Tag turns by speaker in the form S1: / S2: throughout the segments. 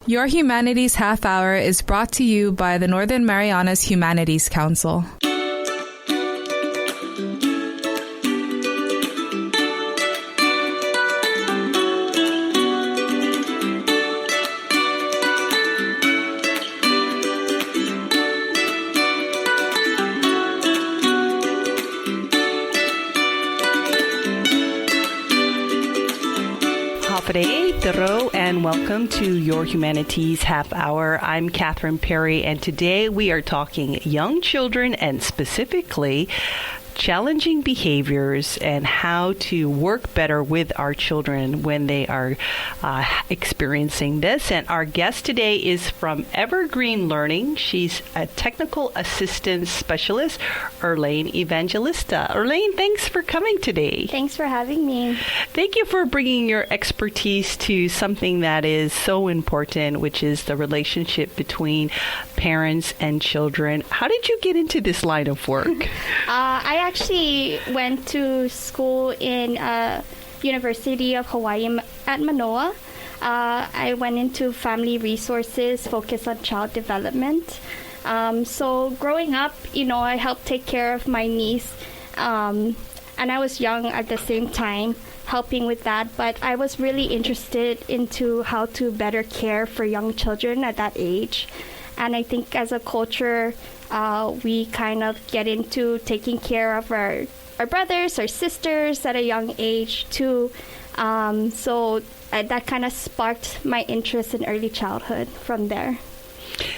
S1: Your Humanities Half Hour is brought to you by the Northern Marianas Humanities Council.
S2: And welcome to Your Humanities Half Hour. I'm Catherine Perry, and today we are talking young children and specifically challenging behaviors and how to work better with our children when they are experiencing this. And our guest today is from Evergreen Learning. She's a technical assistance specialist, Erlaine Evangelista. Erlaine, thanks for coming today.
S3: Thanks for having me.
S2: Thank you for bringing your expertise to something that is so important, which is the relationship between parents and children. How did you get into this line of work?
S3: I actually went to school in University of Hawaii at Manoa. I went into family resources, focused on child development. So growing up, I helped take care of my niece, and I was young at the same time, helping with that. But I was really interested into how to better care for young children at that age. And I think as a culture, we kind of get into taking care of our brothers, our sisters at a young age too. So that kind of sparked my interest in early childhood from there.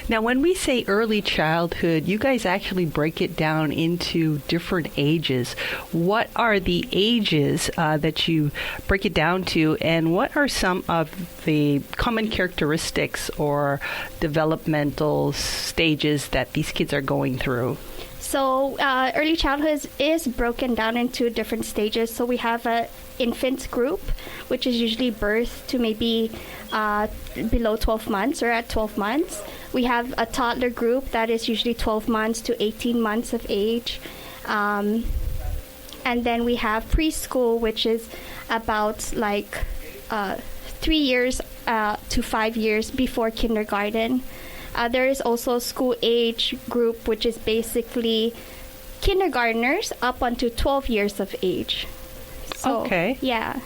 S2: Now, when we say early childhood, you guys actually break it down into different ages. What are the ages that you break it down to, and what are some of the common characteristics or developmental stages that these kids are going through?
S3: So early childhood is broken down into different stages. So we have a infant group, which is usually birth to maybe below 12 months or at 12 months. We have a toddler group that is usually 12 months to 18 months of age. And then we have preschool, which is about 3 years to 5 years before kindergarten. There is also school age group, which is basically kindergartners up until 12 years of age. So,
S2: okay.
S3: Yeah.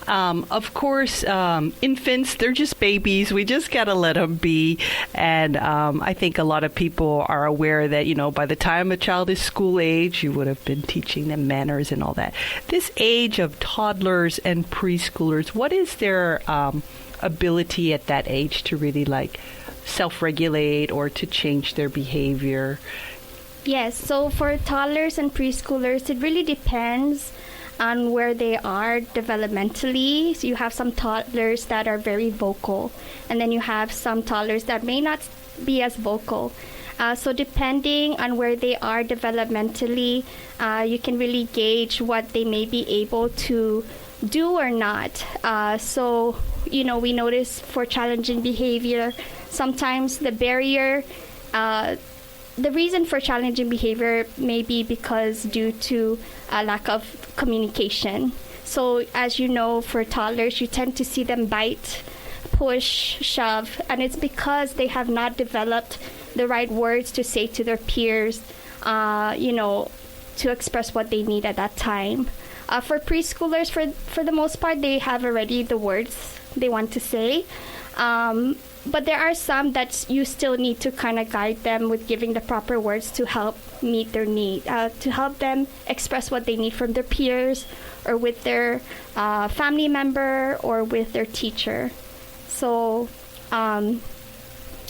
S2: Of course, infants, they're just babies. We just got to let them be. And I think a lot of people are aware that, by the time a child is school age, you would have been teaching them manners and all that. This age of toddlers and preschoolers, what is their ability at that age to really self-regulate or to change their behavior?
S3: Yes, so for toddlers and preschoolers, it really depends on where they are developmentally. So you have some toddlers that are very vocal, and then you have some toddlers that may not be as vocal. So depending on where they are developmentally, you can really gauge what they may be able to do or not. So, we notice for challenging behavior, sometimes the barrier, the reason for challenging behavior may be because due to a lack of communication. So as you know, for toddlers, you tend to see them bite, push, shove, and it's because they have not developed the right words to say to their peers, to express what they need at that time. For preschoolers, for the most part, they have already the words they want to say. But there are some that you still need to kind of guide them with giving the proper words to help meet their need, to help them express what they need from their peers or with their family member or with their teacher. So, and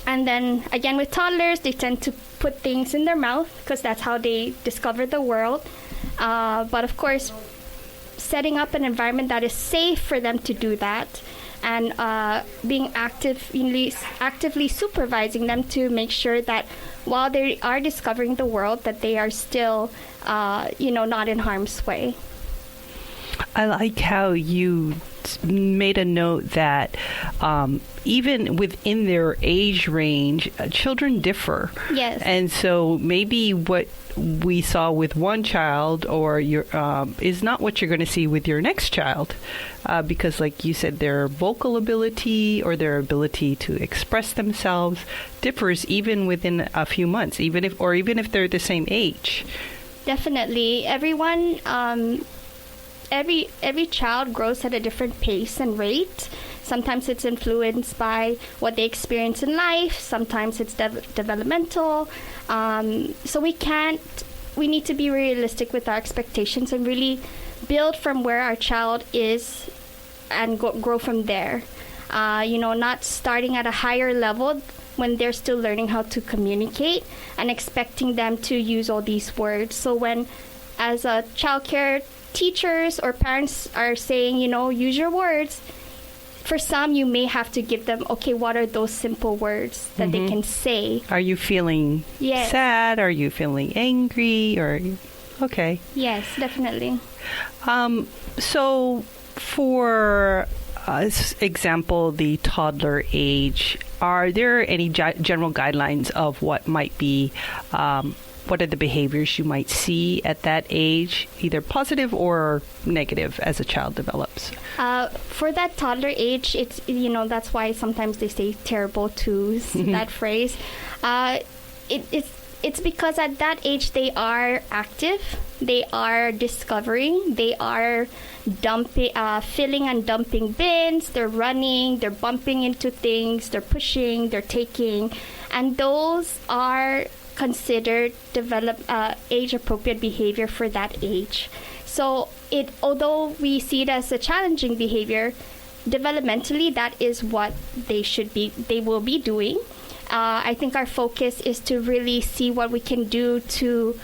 S3: then again with toddlers, they tend to put things in their mouth because that's how they discover the world. But of course, setting up an environment that is safe for them to do that, and being actively supervising them to make sure that while they are discovering the world, that they are still, not in harm's way.
S2: I like how you made a note that even within their age range, children differ.
S3: Yes.
S2: And so maybe what we saw with one child or your is not what you're going to see with your next child, because like you said, their vocal ability or their ability to express themselves differs even within a few months, even if they're the same age.
S3: Definitely. Everyone, every child grows at a different pace and rate. Sometimes it's influenced by what they experience in life. Sometimes it's developmental. So we need to be realistic with our expectations and really build from where our child is and grow from there. Not starting at a higher level when they're still learning how to communicate and expecting them to use all these words. So when, as a childcare teachers or parents are saying, use your words, for some, you may have to give them, okay, what are those simple words that they can say? Are you feeling
S2: sad? Are you feeling angry? Okay.
S3: Yes, definitely.
S2: So for example, the toddler age, are there any general guidelines of what might be, what are the behaviors you might see at that age, either positive or negative as a child develops?
S3: For that toddler age, it's, that's why sometimes they say terrible twos, that phrase. It's because at that age they are active, they are discovering, they are dumping, filling and dumping bins, they're running, they're bumping into things, they're pushing, they're taking, and those are considered age-appropriate behavior for that age. So although we see it as a challenging behavior, developmentally that is what they will be doing. I think our focus is to really see what we can do to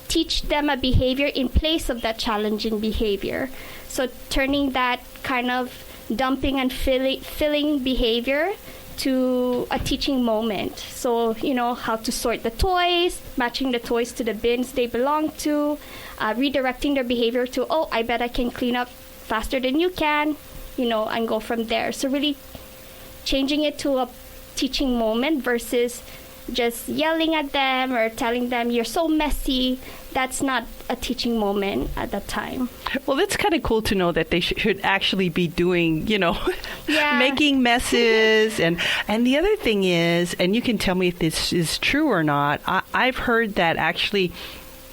S3: teach them a behavior in place of that challenging behavior. So turning that kind of dumping and filling behavior to a teaching moment. So, how to sort the toys, matching the toys to the bins they belong to, redirecting their behavior to, oh, I bet I can clean up faster than you can, and go from there. So really changing it to a teaching moment versus just yelling at them or telling them you're so messy. That's not a teaching moment at that time.
S2: Well, that's kind of cool to know that they should actually be doing, making messes. And the other thing is, and you can tell me if this is true or not, I've heard that actually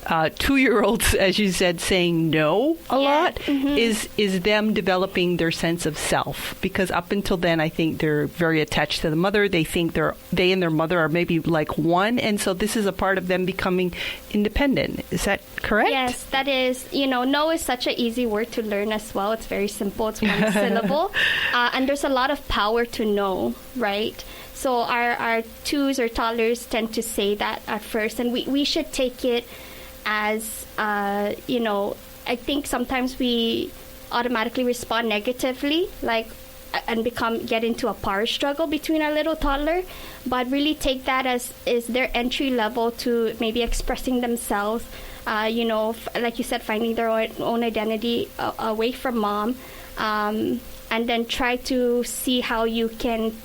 S2: 2-year-olds, as you said, saying no a lot is them developing their sense of self, because up until then I think they're very attached to the mother. They think they and their mother are maybe like one, and so this is a part of them becoming independent. Is that correct?
S3: Yes, that is. No is such an easy word to learn as well. It's very simple. It's one syllable, and there's a lot of power to no, right? So our twos or toddlers tend to say that at first, and we should take it as, I think sometimes we automatically respond negatively, and get into a power struggle between our little toddler, but really take that as is their entry level to maybe expressing themselves, like you said, finding their own identity away from mom, and then try to see how you can,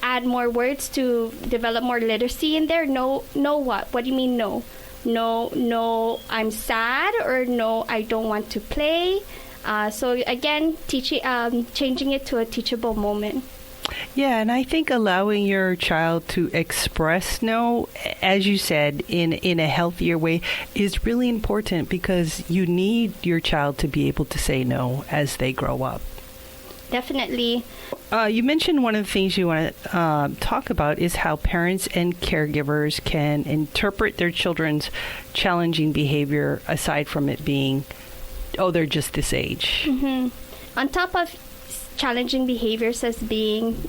S3: add more words to develop more literacy in there. No, what? What do you mean no? No, I'm sad, or no, I don't want to play. So again, changing it to a teachable moment.
S2: Yeah, and I think allowing your child to express no, as you said, in a healthier way is really important, because you need your child to be able to say no as they grow up.
S3: Definitely.
S2: You mentioned one of the things you want to talk about is how parents and caregivers can interpret their children's challenging behavior aside from it being, they're just this age.
S3: Mm-hmm. On top of challenging behaviors as being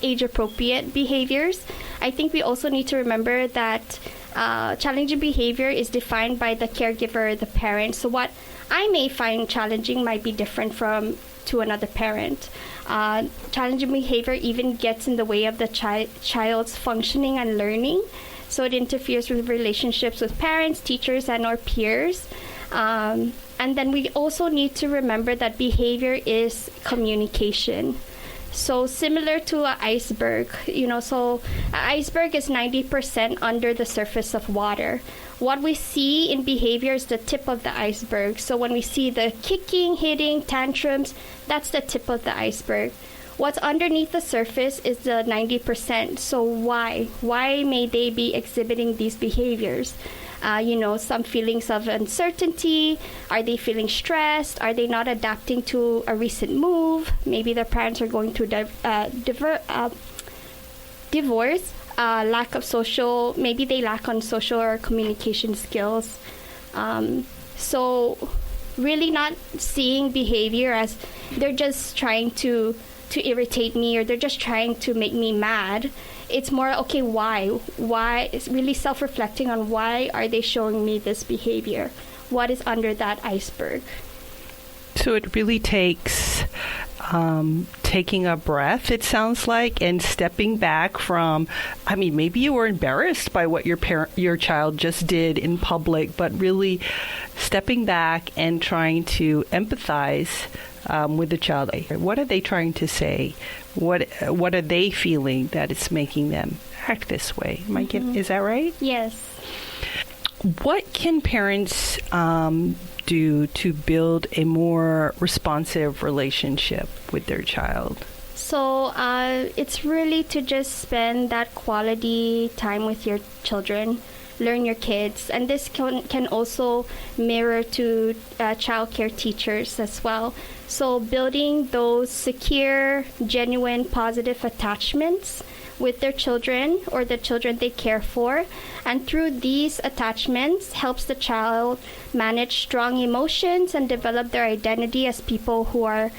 S3: age-appropriate behaviors, I think we also need to remember that challenging behavior is defined by the caregiver, the parent. So what I may find challenging might be different to another parent. Challenging behavior even gets in the way of the child's functioning and learning, so it interferes with relationships with parents, teachers, and or peers. And then we also need to remember that behavior is communication. So similar to an iceberg, so an iceberg is 90% under the surface of water. What we see in behavior is the tip of the iceberg. So when we see the kicking, hitting, tantrums, that's the tip of the iceberg. What's underneath the surface is the 90%. So why? Why may they be exhibiting these behaviors? Some feelings of uncertainty. Are they feeling stressed? Are they not adapting to a recent move? Maybe their parents are going through divorce. Lack of social, maybe they lack on social or communication skills. So really not seeing behavior as they're just trying to irritate me, or they're just trying to make me mad. It's more, okay, why? It's really self-reflecting on why are they showing me this behavior? What is under that iceberg?
S2: So it really takes taking a breath, it sounds like, and stepping back from, maybe you were embarrassed by what your child just did in public, but really stepping back and trying to empathize with the child. What are they trying to say? What are they feeling that it's making them act this way? Is that right?
S3: Yes.
S2: What can parents do to build a more responsive relationship with their child?
S3: So it's really to just spend that quality time with your children, learn your kids, and this can also mirror to child care teachers as well. So building those secure, genuine, positive attachments with their children or the children they care for, and through these attachments helps the child manage strong emotions and develop their identity as people who are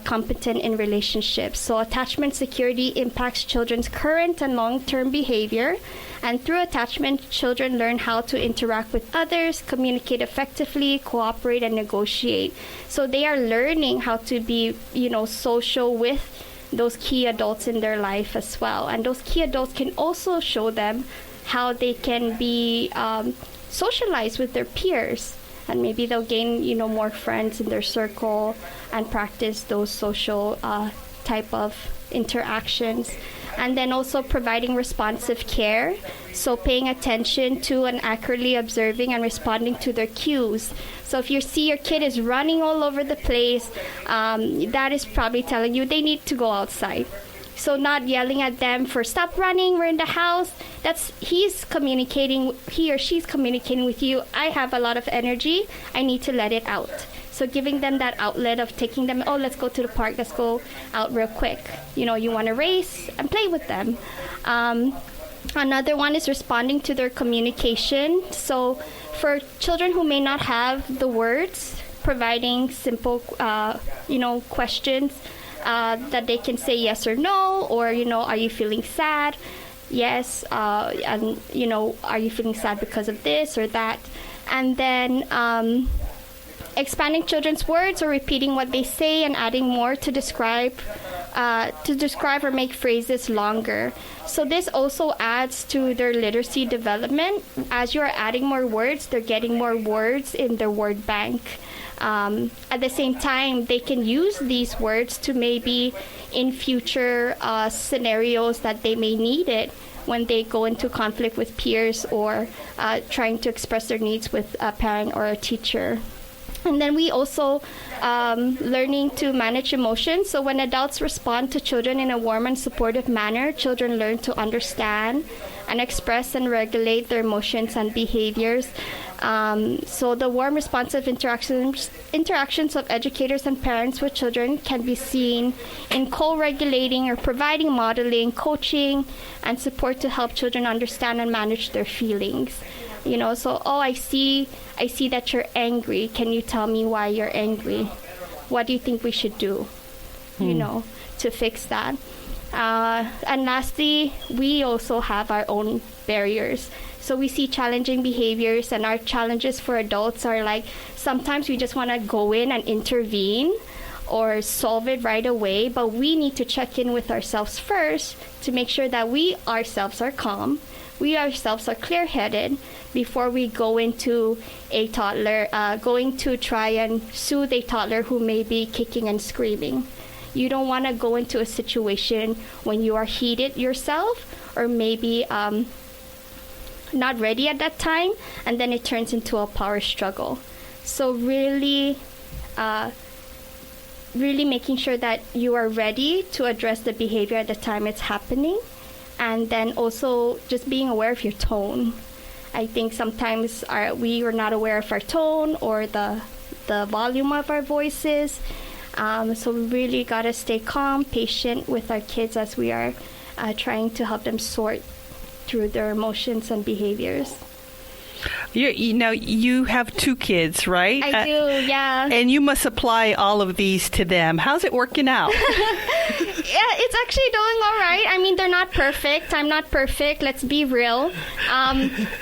S3: competent in relationships. So attachment security impacts children's current and long-term behavior, and through attachment, children learn how to interact with others, communicate effectively, cooperate, and negotiate. So they are learning how to be, social with those key adults in their life as well. And those key adults can also show them how they can be socialized with their peers. And maybe they'll gain, more friends in their circle and practice those social type of interactions. And then also providing responsive care, so paying attention to and accurately observing and responding to their cues. So if you see your kid is running all over the place, that is probably telling you they need to go outside. So not yelling at them for stop running, we're in the house. He or she's communicating with you. I have a lot of energy, I need to let it out. So giving them that outlet of taking them, let's go to the park, let's go out real quick. You want to race and play with them. Another one is responding to their communication. So for children who may not have the words, providing simple, questions that they can say yes or no, or, are you feeling sad? Yes. And, are you feeling sad because of this or that? And then expanding children's words or repeating what they say and adding more to describe or make phrases longer. So this also adds to their literacy development. As you are adding more words, they're getting more words in their word bank. At the same time, they can use these words to maybe in future scenarios that they may need it when they go into conflict with peers or trying to express their needs with a parent or a teacher. And then we also learning to manage emotions. So when adults respond to children in a warm and supportive manner, children learn to understand and express and regulate their emotions and behaviors. So the warm, responsive interactions of educators and parents with children can be seen in co-regulating or providing modeling, coaching, and support to help children understand and manage their feelings. I see that you're angry. Can you tell me why you're angry? What do you think we should do, to fix that? And lastly, we also have our own barriers. So we see challenging behaviors, and our challenges for adults are like sometimes we just want to go in and intervene or solve it right away, but we need to check in with ourselves first to make sure that we ourselves are calm. we ourselves are clear-headed before we go into a toddler, going to try and soothe a toddler who may be kicking and screaming. You don't want to go into a situation when you are heated yourself, or maybe not ready at that time, and then it turns into a power struggle. So really making sure that you are ready to address the behavior at the time it's happening, and then also just being aware of your tone. I think sometimes we are not aware of our tone or the volume of our voices. So we really got to stay calm, patient with our kids as we are trying to help them sort through their emotions and behaviors.
S2: You have 2 kids, right?
S3: I do, yeah.
S2: And you must apply all of these to them. How's it working out?
S3: Yeah, it's actually doing all right. I mean, they're not perfect. I'm not perfect. Let's be real.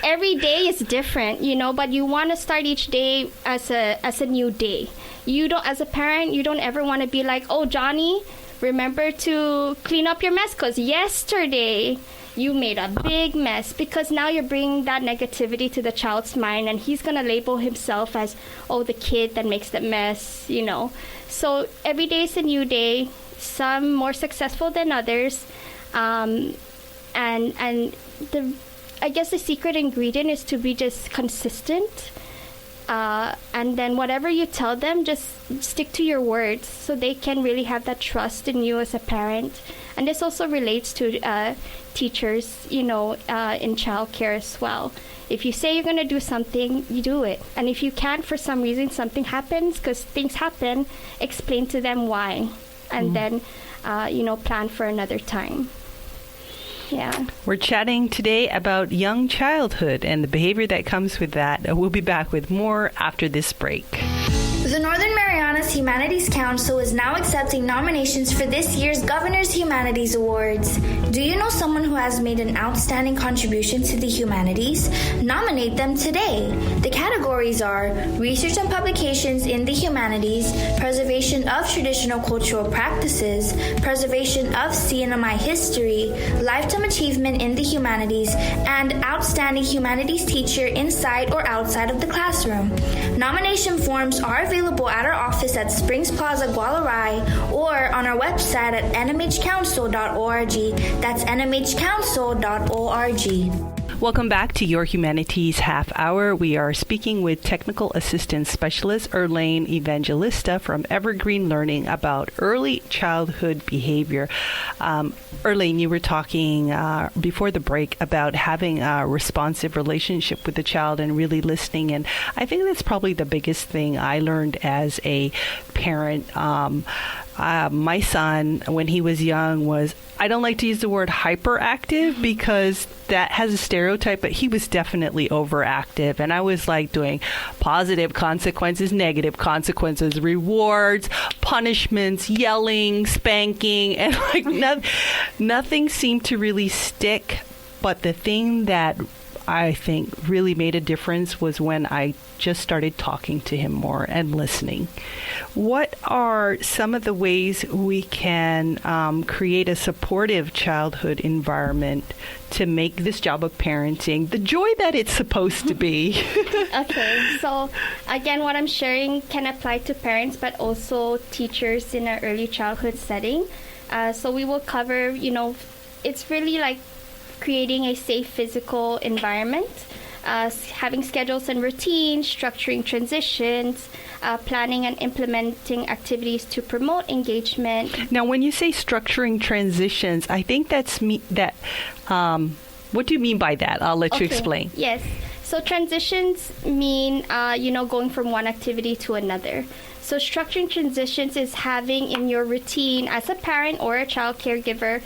S3: Every day is different, but you want to start each day as a new day. You don't, as a parent, you don't ever want to be like, oh, Johnny, remember to clean up your mess because yesterday you made a big mess, because now you're bringing that negativity to the child's mind, and he's going to label himself as, oh, the kid that makes the mess, So every day is a new day, some more successful than others. I guess the secret ingredient is to be just consistent. And then whatever you tell them, just stick to your words so they can really have that trust in you as a parent. And this also relates to teachers, in childcare as well. If you say you're going to do something, you do it. And if you can't, for some reason, something happens, because things happen, explain to them why. And then, plan for another time. Yeah.
S2: We're chatting today about young childhood and the behavior that comes with that. We'll be back with more after this break.
S4: The Northern Marianas Humanities Council is now accepting nominations for this year's Governor's Humanities Awards. Do you know someone who has made an outstanding contribution to the humanities? Nominate them today. The categories are Research and Publications in the Humanities, Preservation of Traditional Cultural Practices, Preservation of CNMI History, Lifetime Achievement in the Humanities, and Outstanding Humanities Teacher inside or outside of the classroom. Nomination forms are available at our office at Springs Plaza, Gualarai, or on our website at nmhcouncil.org. That's nmhcouncil.org.
S2: Welcome back to Your Humanities Half Hour. We are speaking with Technical Assistant Specialist Erlaine Evangelista from Evergreen Learning about early childhood behavior. Erlaine, you were talking before the break about having a responsive relationship with the child and really listening. And I think that's probably the biggest thing I learned as a parent. My son, when he was young, was, I don't like to use the word hyperactive because that has a stereotype, but he was definitely overactive. And I was like doing positive consequences, negative consequences, rewards, punishments, yelling, spanking, and like nothing seemed to really stick. But the thing that I think really made a difference was when I just started talking to him more and listening. What are some of the ways we can create a supportive childhood environment to make this job of parenting the joy that it's supposed to be?
S3: Okay, so again, what I'm sharing can apply to parents, but also teachers in an early childhood setting. So we will cover, it's really like creating a safe physical environment, having schedules and routines, structuring transitions, planning and implementing activities to promote engagement.
S2: Now, when you say structuring transitions, I think what do you mean by that? I'll let you explain.
S3: Yes. So transitions mean, going from one activity to another. So structuring transitions is having in your routine as a parent or a child caregiver,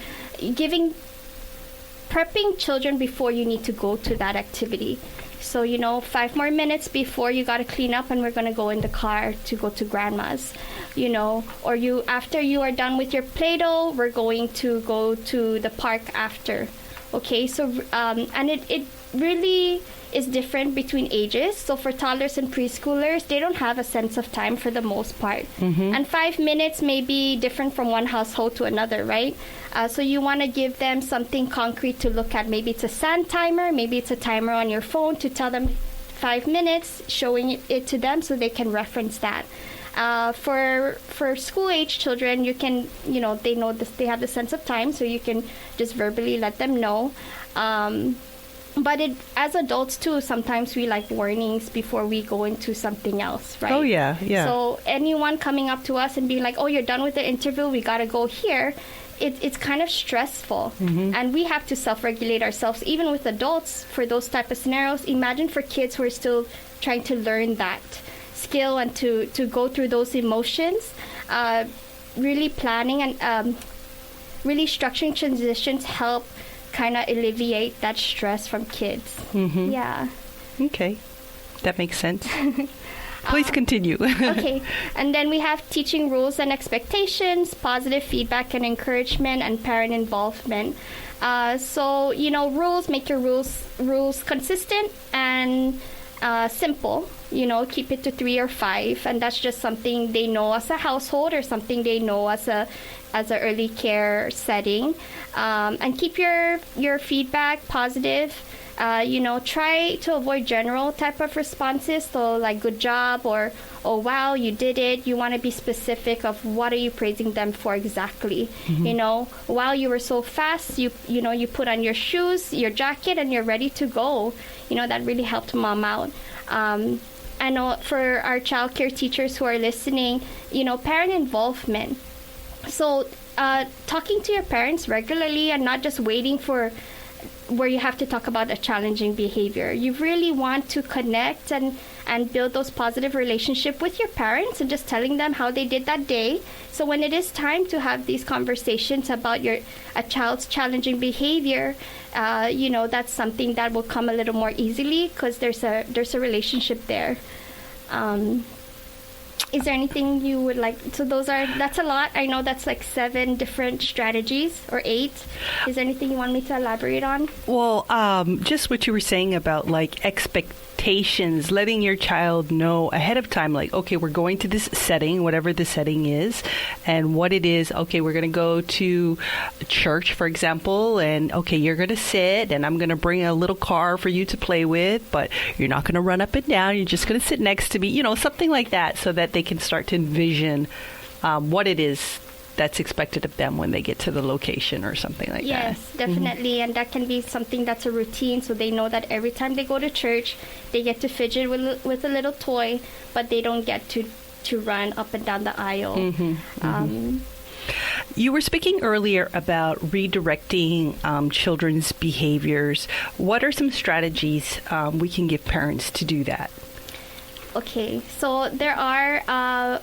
S3: prepping children before you need to go to that activity. So, 5 more minutes before you got to clean up and we're going to go in the car to go to grandma's, or after you are done with your Play-Doh, we're going to go to the park after. Okay, so and it really is different between ages. So for toddlers and preschoolers, they don't have a sense of time for the most part. And 5 minutes may be different from one household to another, right? So you want to give them something concrete to look at. Maybe it's a sand timer, maybe it's a timer on your phone to tell them 5 minutes, showing it to them so they can reference that. For school-age children, you can, they know this, they have the sense of time, so you can just verbally let them know. But as adults too, sometimes we like warnings before we go into something else, right?
S2: Oh, yeah.
S3: So anyone coming up to us and being like, oh, you're done with the interview, we got to go here, it's kind of stressful. And we have to self-regulate ourselves, even with adults, for those type of scenarios. Imagine for kids who are still trying to learn that skill and to go through those emotions. Really planning and really structuring transitions help kind of alleviate that stress from kids. Yeah.
S2: Okay. That makes sense. Please continue.
S3: Okay. And then we have teaching rules and expectations, positive feedback and encouragement, and parent involvement. So, rules, make your rules consistent and simple. Keep it to 3 or 5, and that's just something they know as a household or something they know as a early care setting. And keep your feedback positive. Try to avoid general type of responses, so like good job or oh wow, you did it. You want to be specific of what are you praising them for exactly. Wow, you were so fast, you put on your shoes, your jacket, and you're ready to go. That really helped mom out. I know for our child care teachers who are listening, parent involvement. So talking to your parents regularly and not just waiting for where you have to talk about a challenging behavior. You really want to connect and build those positive relationships with your parents and just telling them how they did that day. So when it is time to have these conversations about a child's challenging behavior, that's something that will come a little more easily because there's a relationship there. Is there anything you would like? So that's a lot. I know that's like 7 different strategies or 8. Is there anything you want me to elaborate on?
S2: Well, just what you were saying about like expectations, letting your child know ahead of time, like, okay, we're going to this setting, whatever the setting is, and what it is. Okay, we're going to go to church, for example, and okay, you're going to sit, and I'm going to bring a little car for you to play with, but you're not going to run up and down. You're just going to sit next to me, something like that, so that they can start to envision what it is that's expected of them when they get to the location or something like that.
S3: Yes, definitely. And that can be something that's a routine, so they know that every time they go to church, they get to fidget with a little toy, but they don't get to run up and down the aisle.
S2: You were speaking earlier about redirecting children's behaviors. What are some strategies we can give parents to do that?
S3: Okay, so there are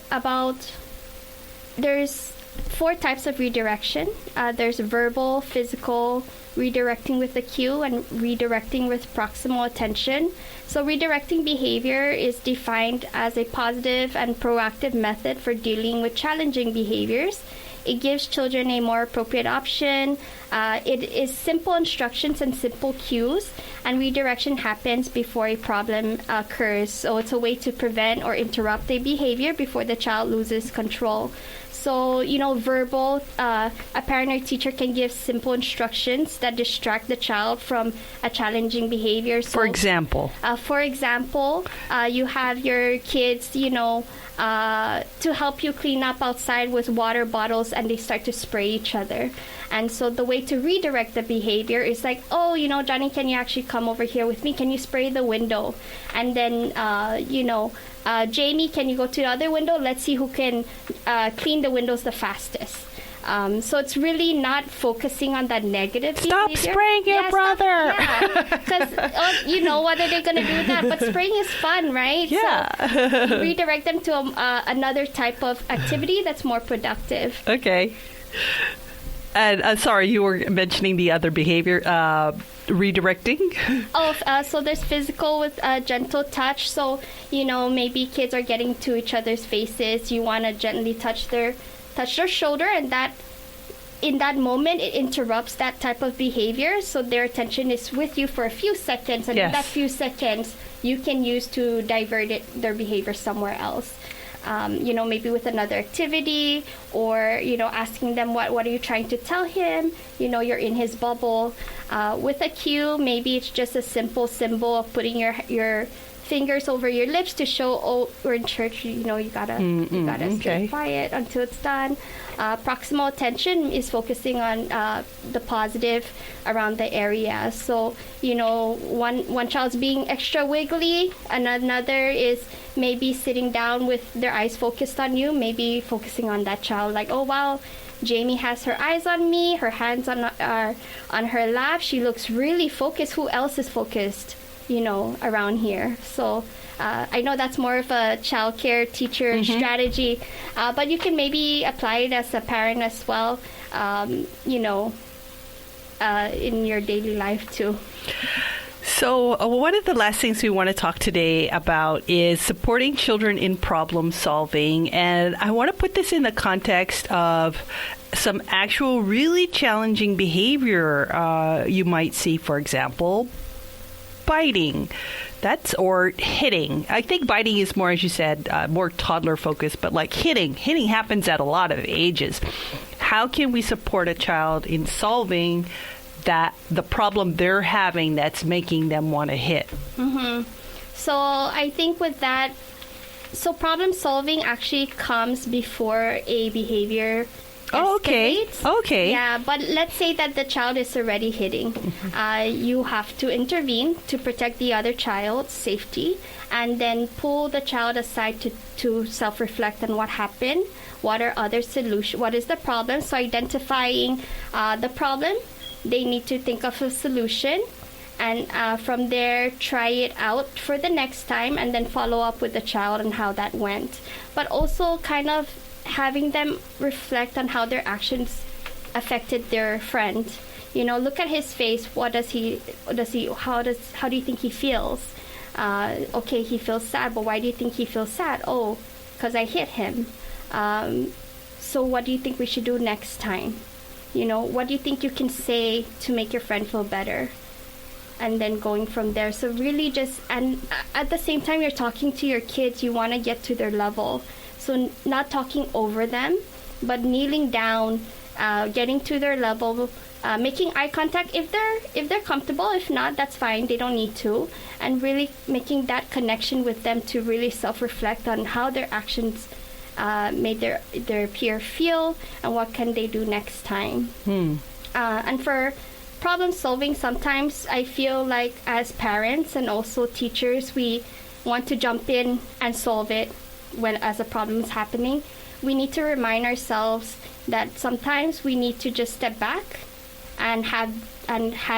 S3: there's 4 types of redirection. There's verbal, physical, redirecting with a cue, and redirecting with proximal attention. So redirecting behavior is defined as a positive and proactive method for dealing with challenging behaviors. It gives children a more appropriate option. It is simple instructions and simple cues, and redirection happens before a problem occurs. So it's a way to prevent or interrupt a behavior before the child loses control. So, verbal, a parent or teacher can give simple instructions that distract the child from a challenging behavior. So,
S2: for example,
S3: you have your kids, to help you clean up outside with water bottles, and they start to spray each other. And so the way to redirect the behavior is like, oh, Johnny, can you actually come over here with me? Can you spray the window? And then, Jamie, can you go to the other window? Let's see who can clean the windows the fastest. So it's really not focusing on that negative behavior.
S2: Stop spraying your brother.
S3: Because, what are they going to do with that? But spraying is fun, right?
S2: Yeah.
S3: So redirect them to another type of activity that's more productive.
S2: Okay. And sorry, you were mentioning the other behavior, redirecting.
S3: So there's physical with gentle touch. So, maybe kids are getting to each other's faces. You want to gently touch their shoulder, and that in that moment, it interrupts that type of behavior. So their attention is with you for a few seconds, and in that few seconds, you can use to divert their behavior somewhere else. Maybe with another activity, or, asking them, what are you trying to tell him? You're in his bubble. With a cue, maybe it's just a simple symbol of putting your fingers over your lips to show, oh, we're in church, you gotta stay quiet until it's done. Proximal attention is focusing on the positive around the area. So, one child's being extra wiggly, and another is maybe sitting down with their eyes focused on you, maybe focusing on that child, like, oh, wow, Jamie has her eyes on me, her hands on her lap, she looks really focused. Who else is focused, around here? So I know that's more of a child care teacher strategy, but you can maybe apply it as a parent as well, in your daily life too.
S2: So one of the last things we want to talk today about is supporting children in problem solving. And I want to put this in the context of some actual really challenging behavior you might see, for example, biting. Or hitting. I think biting is more, as you said, more toddler focused, but like hitting happens at a lot of ages. How can we support a child in solving the problem they're having that's making them want to hit?
S3: So I think with that, problem solving actually comes before a behavior escalates.
S2: Okay.
S3: Yeah, but let's say that the child is already hitting. You have to intervene to protect the other child's safety, and then pull the child aside to self-reflect on what happened, what are other solutions, what is the problem. So identifying the problem, they need to think of a solution, and from there try it out for the next time, and then follow up with the child on how that went. But also kind of having them reflect on how their actions affected their friend. Look at his face. How do you think he feels? Okay, he feels sad, but why do you think he feels sad? Oh, because I hit him. So what do you think we should do next time? What do you think you can say to make your friend feel better? And then going from there. So really and at the same time you're talking to your kids, you want to get to their level. So not talking over them, but kneeling down, getting to their level, making eye contact if they're comfortable. If not, that's fine. They don't need to. And really making that connection with them to really self-reflect on how their actions made their peer feel, and what can they do next time. And for problem solving, sometimes I feel like as parents and also teachers, we want to jump in and solve it as a problem is happening. We need to remind ourselves that sometimes we need to just step back and have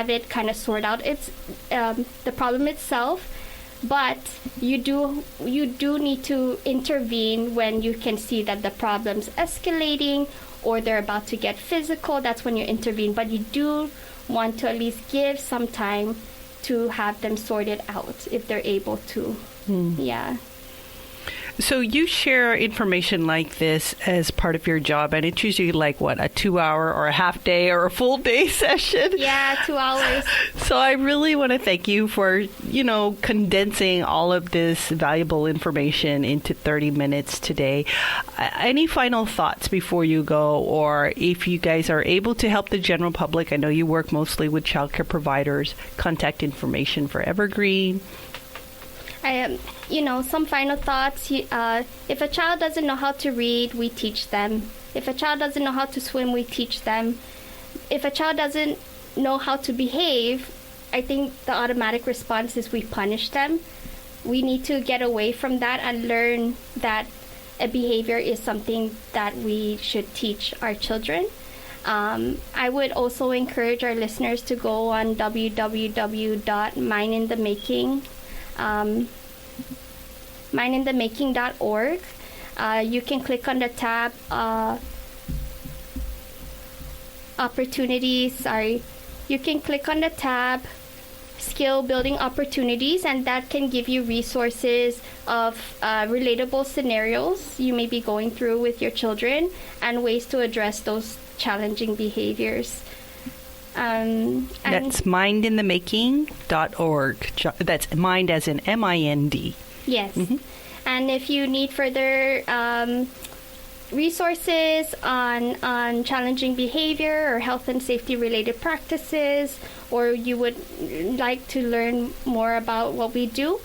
S3: it kind of sort out. It's the problem itself, but you do need to intervene when you can see that the problem's escalating or they're about to get physical. That's when you intervene, but you do want to at least give some time to have them sort it out if they're able to. Yeah.
S2: So you share information like this as part of your job, and it's usually like, what, a 2-hour or a half day or a full day session?
S3: Yeah, 2 hours.
S2: So I really want to thank you for, condensing all of this valuable information into 30 minutes today. Any final thoughts before you go, or if you guys are able to help the general public? I know you work mostly with childcare providers. Contact information for Evergreen.
S3: Some final thoughts. If a child doesn't know how to read, we teach them. If a child doesn't know how to swim, we teach them. If a child doesn't know how to behave, I think the automatic response is we punish them. We need to get away from that and learn that a behavior is something that we should teach our children. I would also encourage our listeners to go on www.mindinthemaking. mindinthemaking.org. You can click on the tab opportunities. You can click on the tab skill building opportunities, and that can give you resources of relatable scenarios you may be going through with your children and ways to address those challenging behaviors.
S2: That's mindinthemaking.org. That's mind as in MIND.
S3: Yes. Mm-hmm. And if you need further resources on challenging behavior or health and safety related practices, or you would like to learn more about what we do,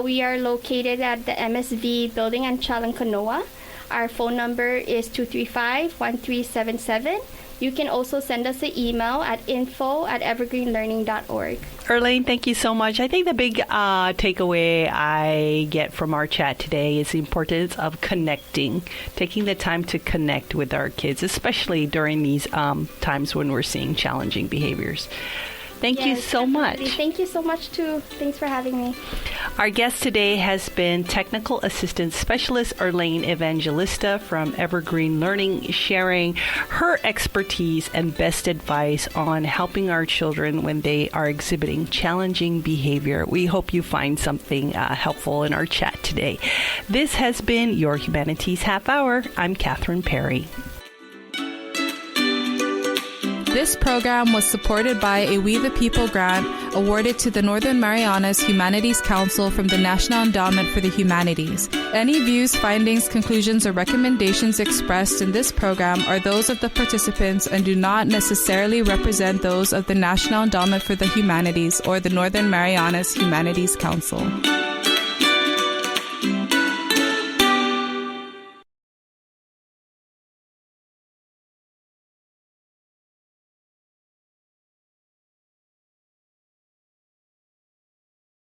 S3: we are located at the MSV building in Chalankanoa. Our phone number is 235-1377. You can also send us an email at info@evergreenlearning.org.
S2: Erlaine, thank you so much. I think the big takeaway I get from our chat today is the importance of connecting, taking the time to connect with our kids, especially during these times when we're seeing challenging behaviors. Thank you so much.
S3: Thank you so much, too. Thanks for having me.
S2: Our guest today has been Technical Assistance Specialist Erlaine Evangelista from Evergreen Learning, sharing her expertise and best advice on helping our children when they are exhibiting challenging behavior. We hope you find something helpful in our chat today. This has been Your Humanities Half Hour. I'm Catherine Perry.
S1: This program was supported by a We the People grant awarded to the Northern Marianas Humanities Council from the National Endowment for the Humanities. Any views, findings, conclusions, or recommendations expressed in this program are those of the participants and do not necessarily represent those of the National Endowment for the Humanities or the Northern Marianas Humanities Council.